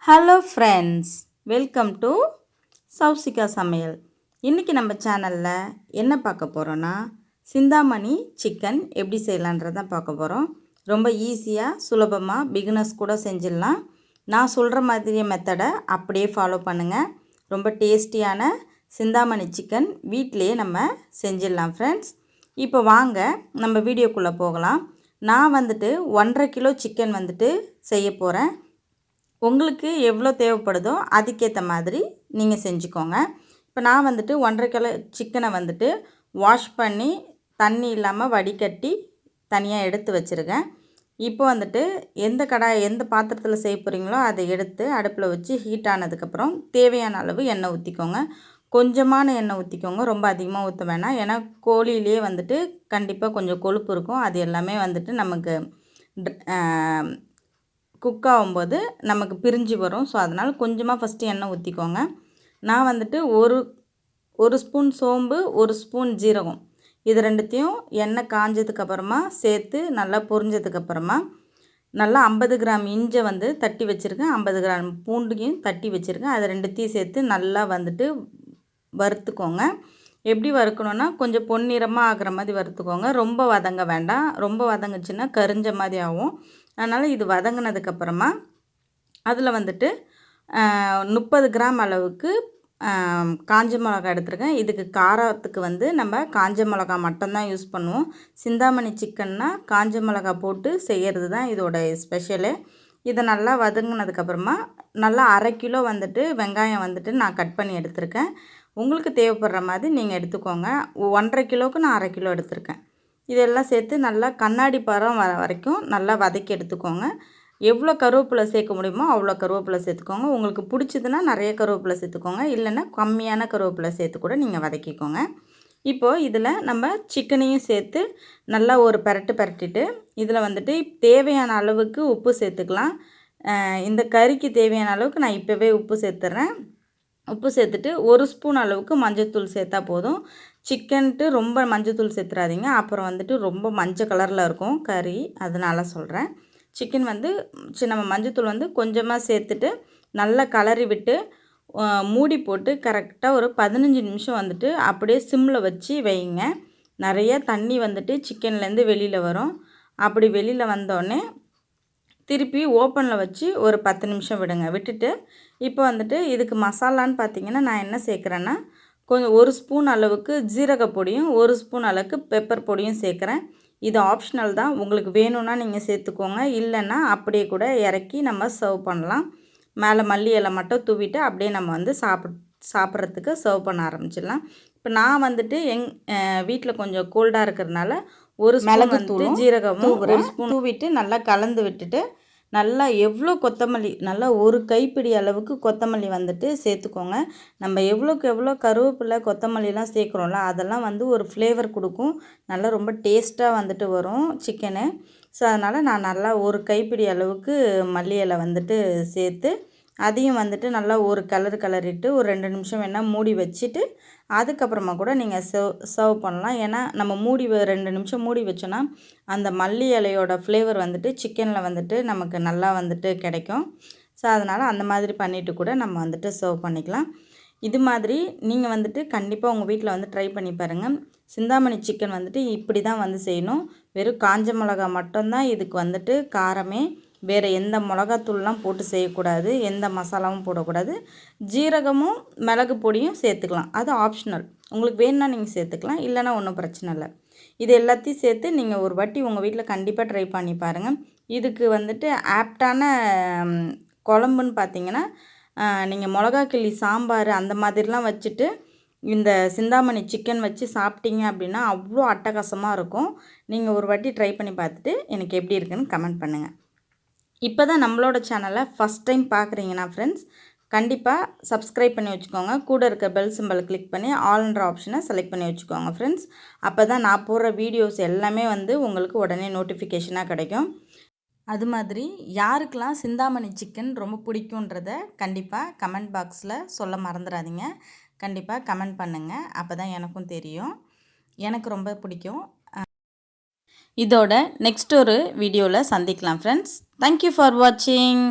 Hello friends, welcome to சௌசிகா சமையல். இன்றைக்கி நம்ம சேனலில் என்ன பார்க்க போகிறோன்னா, சிந்தாமணி சிக்கன் எப்படி செய்யலான்றதான் பார்க்க போகிறோம். ரொம்ப ஈஸியாக சுலபமாக பிகினர்ஸ் கூட செஞ்சிடலாம். நான் சொல்கிற மாதிரியே மெத்தடை அப்படியே ஃபாலோ பண்ணுங்கள். ரொம்ப டேஸ்டியான சிந்தாமணி சிக்கன் வீட்டிலையே நம்ம செஞ்சிடலாம் ஃப்ரெண்ட்ஸ். இப்போ வாங்க நம்ம வீடியோக்குள்ளே போகலாம். நான் 1.5 கிலோ சிக்கன் செய்ய போகிறேன். உங்களுக்கு எவ்வளோ தேவைப்படுதோ அதுக்கேற்ற மாதிரி நீங்கள் செஞ்சுக்கோங்க. இப்போ நான் 1.5 கிலோ சிக்கனை வாஷ் பண்ணி தண்ணி இல்லாமல் வடிகட்டி தனியாக எடுத்து வச்சுருக்கேன். இப்போ எந்த பாத்திரத்தில் செய்ய போகிறீங்களோ அதை எடுத்து அடுப்பில் வச்சு ஹீட் ஆனதுக்கப்புறம் தேவையான அளவு எண்ணெய் ஊற்றிக்கோங்க. கொஞ்சமான எண்ணெய் ஊற்றிக்கோங்க, ரொம்ப அதிகமாக ஊற்ற வேணாம். ஏன்னா கோழியிலே கண்டிப்பாக கொஞ்சம் கொழுப்பு இருக்கும். அது எல்லாமே நமக்கு குக் ஆகும்போது நமக்கு பிரிஞ்சு வரும். ஸோ அதனால் கொஞ்சமாக ஃபஸ்ட்டு எண்ணெய் ஊற்றிக்கோங்க. நான் ஒரு ஸ்பூன் சோம்பு, 1 ஸ்பூன் ஜீரகம், இது ரெண்டுத்தையும் எண்ணெய் காஞ்சதுக்கப்புறமா சேர்த்து நல்லா பொரிஞ்சதுக்கப்புறமா நல்லா 50 கிராம் இஞ்சை தட்டி வச்சுருக்கேன், 50 கிராம் பூண்டையும் தட்டி வச்சுருக்கேன். அது ரெண்டுத்தையும் சேர்த்து நல்லா வறுத்துக்கோங்க. எப்படி வறுக்கணுன்னா கொஞ்சம் பொன்னிறமாக ஆகிற மாதிரி வறுத்துக்கோங்க. ரொம்ப வதங்க வேண்டாம், ரொம்ப வதங்குச்சுன்னா கரிஞ்ச மாதிரி ஆகும். அதனால் இது வதங்கினதுக்கப்புறமா அதில் 30 கிராம் அளவுக்கு காஞ்ச மிளகா எடுத்துருக்கேன். இதுக்கு காரத்துக்கு நம்ம காஞ்ச மிளகா மட்டும்தான் யூஸ் பண்ணுவோம். சிந்தாமணி சிக்கன்னா காஞ்ச மிளகா போட்டு செய்கிறது தான் இதோட ஸ்பெஷலு. இதை நல்லா வதங்கினதுக்கப்புறமா நல்லா 1/2 கிலோ வெங்காயம் நான் கட் பண்ணி எடுத்திருக்கேன். உங்களுக்கு தேவைப்படுற மாதிரி நீங்கள் எடுத்துக்கோங்க. 1.5 கிலோவுக்கு நான் 1/2 கிலோ எடுத்திருக்கேன். இதெல்லாம் சேர்த்து நல்லா கண்ணாடி பதம் வர வரைக்கும் நல்லா வதக்கி எடுத்துக்கோங்க. எவ்வளோ கருவேப்பிலை சேர்க்க முடியுமோ அவ்வளோ கருவேப்பிலை சேர்த்துக்கோங்க. உங்களுக்கு பிடிச்சதுன்னா நிறைய கருவேப்பிலை சேர்த்துக்கோங்க, இல்லைன்னா கம்மியான கருவேப்பிலை சேர்த்து கூட நீங்கள் வதக்கிக்கோங்க. இப்போது இதில் நம்ம சிக்கனையும் சேர்த்து நல்லா ஒரு பரட்டிட்டு இதில் தேவையான அளவுக்கு உப்பு சேர்த்துக்கலாம். இந்த கறிக்கு தேவையான அளவுக்கு நான் இப்போவே உப்பு சேர்த்துட்றேன். உப்பு சேர்த்துட்டு 1 ஸ்பூன் அளவுக்கு மஞ்சள்தூள் சேர்த்தா போதும். சிக்கன்ட்டு ரொம்ப மஞ்சள்தூள் சேர்த்துறாதீங்க, அப்புறம் ரொம்ப மஞ்சள் கலரில் இருக்கும் கறி, அதனால சொல்கிறேன். சிக்கன் நம்ம மஞ்சள்தூள் கொஞ்சமாக சேர்த்துட்டு நல்லா கலரி விட்டு மூடி போட்டு கரெக்டாக ஒரு 15 நிமிஷம் அப்படியே சிம்மில் வச்சு வைங்க. நிறைய தண்ணி சிக்கன்லேருந்து வெளியில் வரும். அப்படி வெளியில் வந்தோடனே திருப்பி ஓப்பனில் வச்சு ஒரு 10 நிமிஷம் விடுங்க. விட்டுட்டு இப்போ இதுக்கு மசாலான்னு பார்த்தீங்கன்னா நான் என்ன சேர்க்குறேன்னா கொஞ்சம் 1 ஸ்பூன் அளவுக்கு ஜீரக பொடியும் 1 ஸ்பூன் அளவுக்கு பெப்பர் பொடியும் சேர்க்குறேன். இது ஆப்ஷனல் தான், உங்களுக்கு வேணும்னா நீங்கள் சேர்த்துக்கோங்க, இல்லைன்னா அப்படியே கூட இறக்கி நம்ம சர்வ் பண்ணலாம். மேலே மல்லி இலை மட்டும் தூவிட்டு அப்படியே நம்ம சாப்பிட்றதுக்கு சர்வ் பண்ண ஆரம்பிச்சிடலாம். இப்போ நான் வீட்டில் கொஞ்சம் கோல்டாக இருக்கிறதுனால 1 ஸ்பூன் ஜீரகமும் 1 ஸ்பூன் தூவிட்டு நல்லா கலந்து விட்டுட்டு நல்லா எவ்வளோ கொத்தமல்லி, நல்லா ஒரு கைப்பிடி அளவுக்கு கொத்தமல்லி சேர்த்துக்கோங்க. நம்ம எவ்வளோக்கு எவ்வளோ கருவேப்பிலை கொத்தமல்லிலாம் சேர்க்குறோம்ல அதெல்லாம் ஒரு ஃப்ளேவர் கொடுக்கும், நல்லா ரொம்ப டேஸ்ட்டாக வரும் சிக்கனு. ஸோ அதனால் நான் நல்லா ஒரு கைப்பிடி அளவுக்கு மல்லி இலை சேர்த்து அதையும் நல்லா ஒரு கலரிட்டு ஒரு 2 நிமிஷம் வேணால் மூடி வச்சுட்டு அதுக்கப்புறமா கூட நீங்கள் சர்வ் பண்ணலாம். ஏன்னா நம்ம 2 நிமிஷம் மூடி வச்சோன்னா அந்த மல்லி இலையோட ஃப்ளேவர் சிக்கனில் நமக்கு நல்லா கிடைக்கும். ஸோ அதனால் அந்த மாதிரி பண்ணிவிட்டு கூட நம்ம சர்வ் பண்ணிக்கலாம். இது மாதிரி நீங்கள் கண்டிப்பாக உங்கள் வீட்டில் ட்ரை பண்ணி பாருங்கள். சிந்தாமணி சிக்கன் இப்படி தான் செய்யணும். வெறும் காஞ்ச மிளகா மட்டும்தான் இதுக்கு காரமே. வேறு எந்த மிளகாத்தூள்லாம் போட்டு செய்யக்கூடாது, எந்த மசாலாவும் போடக்கூடாது. ஜீரகமும் மிளகு பொடியும் சேர்த்துக்கலாம், அது ஆப்ஷனல். உங்களுக்கு வேணும்னா நீங்கள் சேர்த்துக்கலாம், இல்லைனா ஒன்றும் பிரச்சனை இல்லை. இது எல்லாத்தையும் சேர்த்து நீங்கள் ஒரு வாட்டி உங்கள் வீட்டில் கண்டிப்பாக ட்ரை பண்ணி பாருங்கள். இதுக்கு ஆப்டான குழம்புன்னு பார்த்தீங்கன்னா நீங்கள் மிளகா கிள்ளி சாம்பார் அந்த மாதிரிலாம் வச்சுட்டு இந்த சிந்தாமணி சிக்கன் வச்சு சாப்பிட்டீங்க அப்படின்னா அவ்வளோ அட்டகாசமாக இருக்கும். நீங்கள் ஒரு வாட்டி ட்ரை பண்ணி பார்த்துட்டு எனக்கு எப்படி இருக்குன்னு கமெண்ட் பண்ணுங்கள். இப்போ தான் நம்மளோட சேனலை ஃபஸ்ட் டைம் பார்க்குறீங்கன்னா ஃப்ரெண்ட்ஸ் கண்டிப்பாக சப்ஸ்கிரைப் பண்ணி வச்சுக்கோங்க. கூட இருக்க பெல் சிம்பலை கிளிக் பண்ணி ஆல்ன்ற ஆப்ஷனை செலக்ட் பண்ணி வச்சுக்கோங்க ஃப்ரெண்ட்ஸ். அப்போ தான் நான் போடுற வீடியோஸ் எல்லாமே உங்களுக்கு உடனே நோட்டிஃபிகேஷனாக கிடைக்கும். அது மாதிரி யாருக்கெல்லாம் சிந்தாமணி சிக்கன் ரொம்ப பிடிக்குன்றத கண்டிப்பாக கமெண்ட் பாக்ஸில் சொல்ல மறந்துடாதீங்க. கண்டிப்பாக கமெண்ட் பண்ணுங்கள், அப்போ தான் எனக்கும் தெரியும். எனக்கு ரொம்ப பிடிக்கும். இதோட நெக்ஸ்ட் ஒரு வீடியோவில் சந்திக்கலாம் ஃப்ரெண்ட்ஸ். தேங்க்யூ ஃபார் வாட்சிங்.